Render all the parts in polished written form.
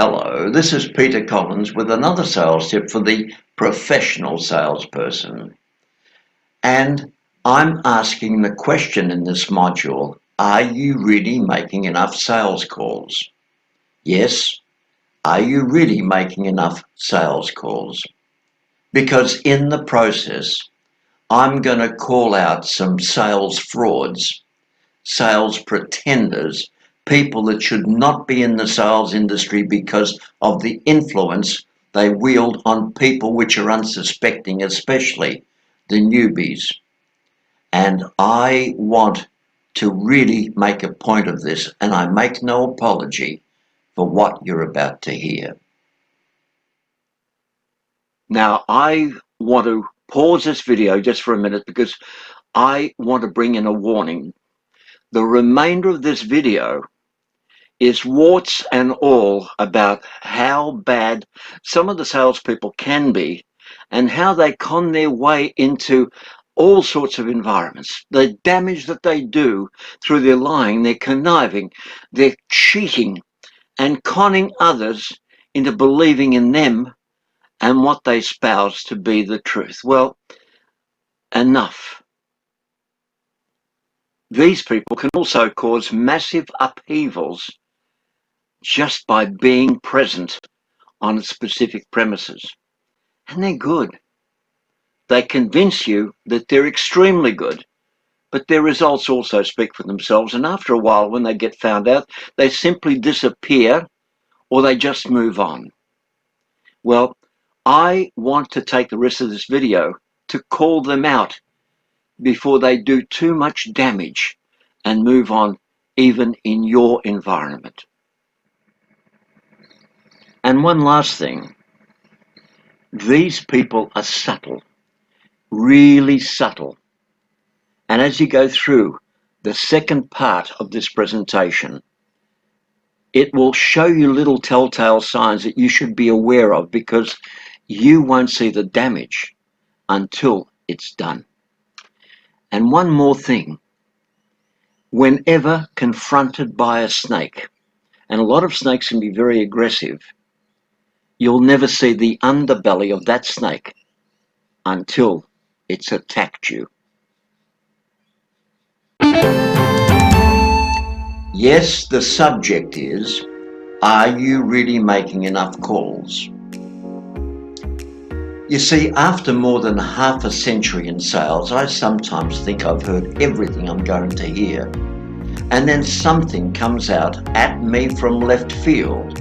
Hello, this is Peter Collins with another sales tip for the professional salesperson. And I'm asking the question in this module, are you really making enough sales calls? Yes, are you really making enough sales calls? Because in the process, I'm going to call out some sales frauds, sales pretenders, people that should not be in the sales industry because of the influence they wield on people which are unsuspecting, especially the newbies. And I want to really make a point of this, and I make no apology for what you're about to hear. Now, I want to pause this video just for a minute because I want to bring in a warning. The remainder of this video is warts and all about how bad some of the salespeople can be and how they con their way into all sorts of environments. The damage that they do through their lying, their conniving, their cheating and conning others into believing in them and what they espouse to be the truth. Well, enough. These people can also cause massive upheavals just by being present on specific premises. And they're good. They convince you that they're extremely good, but their results also speak for themselves. And after a while, when they get found out, they simply disappear or they just move on. Well, I want to take the rest of this video to call them out before they do too much damage and move on even in your environment. And one last thing, these people are subtle, really subtle. And as you go through the second part of this presentation, it will show you little telltale signs that you should be aware of because you won't see the damage until it's done. And one more thing, whenever confronted by a snake, and a lot of snakes can be very aggressive, you'll never see the underbelly of that snake until it's attacked you. Yes, the subject is, are you really making enough calls? You see, after more than half a century in sales, I sometimes think I've heard everything I'm going to hear. And then something comes out at me from left field.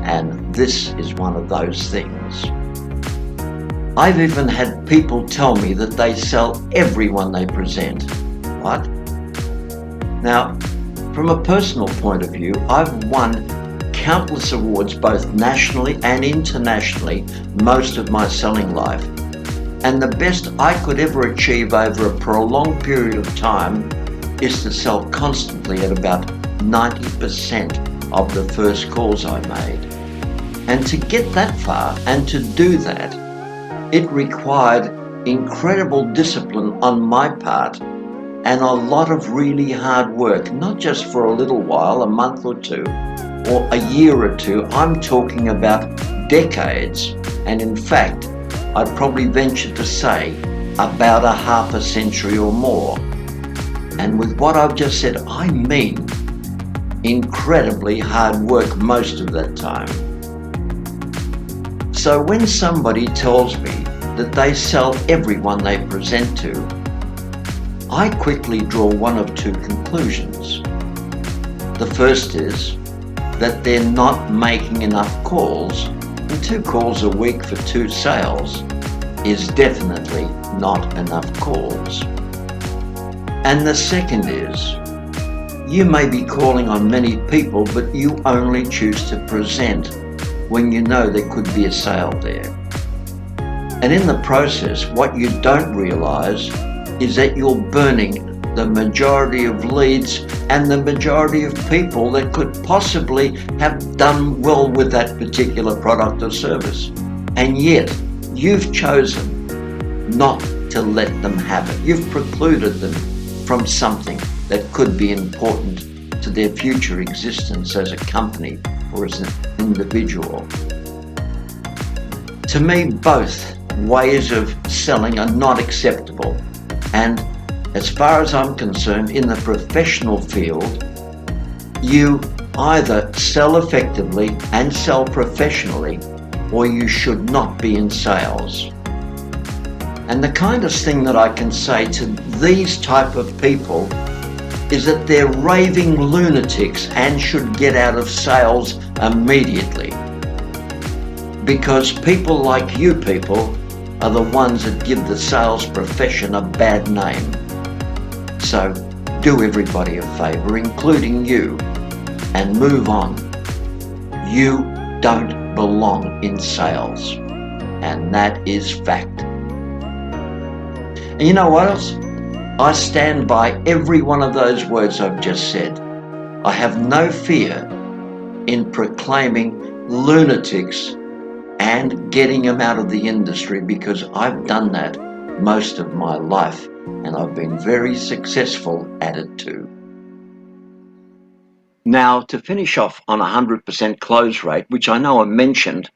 And this is one of those things. I've even had people tell me that they sell everyone they present. What? Now, from a personal point of view, I've won countless awards both nationally and internationally most of my selling life. And the best I could ever achieve over a prolonged period of time is to sell constantly at about 90% of the first calls I made. And to get that far and to do that, it required incredible discipline on my part and a lot of really hard work, not just for a little while, a month or two, or a year or two. I'm talking about decades. And in fact, I'd probably venture to say about a half a century or more. And with what I've just said, I mean incredibly hard work most of that time. So when somebody tells me that they sell everyone they present to, I quickly draw one of two conclusions. The first is that they're not making enough calls, and 2 calls a week for 2 sales is definitely not enough calls. And the second is, you may be calling on many people, but you only choose to present when you know there could be a sale there. And in the process, what you don't realize is that you're burning the majority of leads and the majority of people that could possibly have done well with that particular product or service. And yet, you've chosen not to let them have it. You've precluded them from something that could be important to their future existence as a company or as an individual. To me, both ways of selling are not acceptable. And as far as I'm concerned, in the professional field, you either sell effectively and sell professionally, or you should not be in sales. And the kindest thing that I can say to these type of people is that they're raving lunatics and should get out of sales immediately. Because people like you people are the ones that give the sales profession a bad name. So do everybody a favor, including you, and move on. You don't belong in sales, and that is fact. And you know what else? I stand by every one of those words I've just said. I have no fear in proclaiming lunatics and getting them out of the industry, because I've done that most of my life and I've been very successful at it too. Now, to finish off on 100% close rate, which I know I mentioned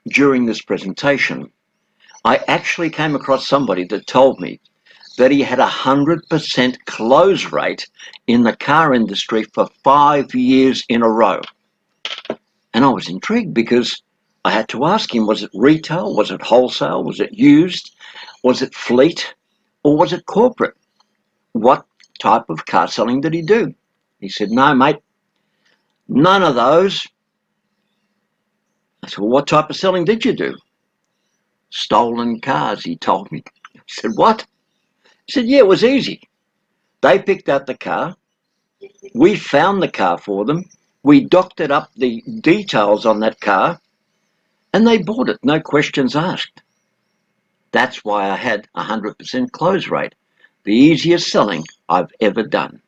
during this presentation, I actually came across somebody that told me that he had 100% close rate in the car industry for 5 years in a row. And I was intrigued because I had to ask him, was it retail? Was it wholesale? Was it used? Was it fleet? Or was it corporate? What type of car selling did he do? He said, no, mate, none of those. I said, well, what type of selling did you do? Stolen cars, he told me. I said, what? He said, yeah, it was easy. They picked out the car. We found the car for them. We doctored up the details on that car, and they bought it, no questions asked. That's why I had 100% close rate, the easiest selling I've ever done.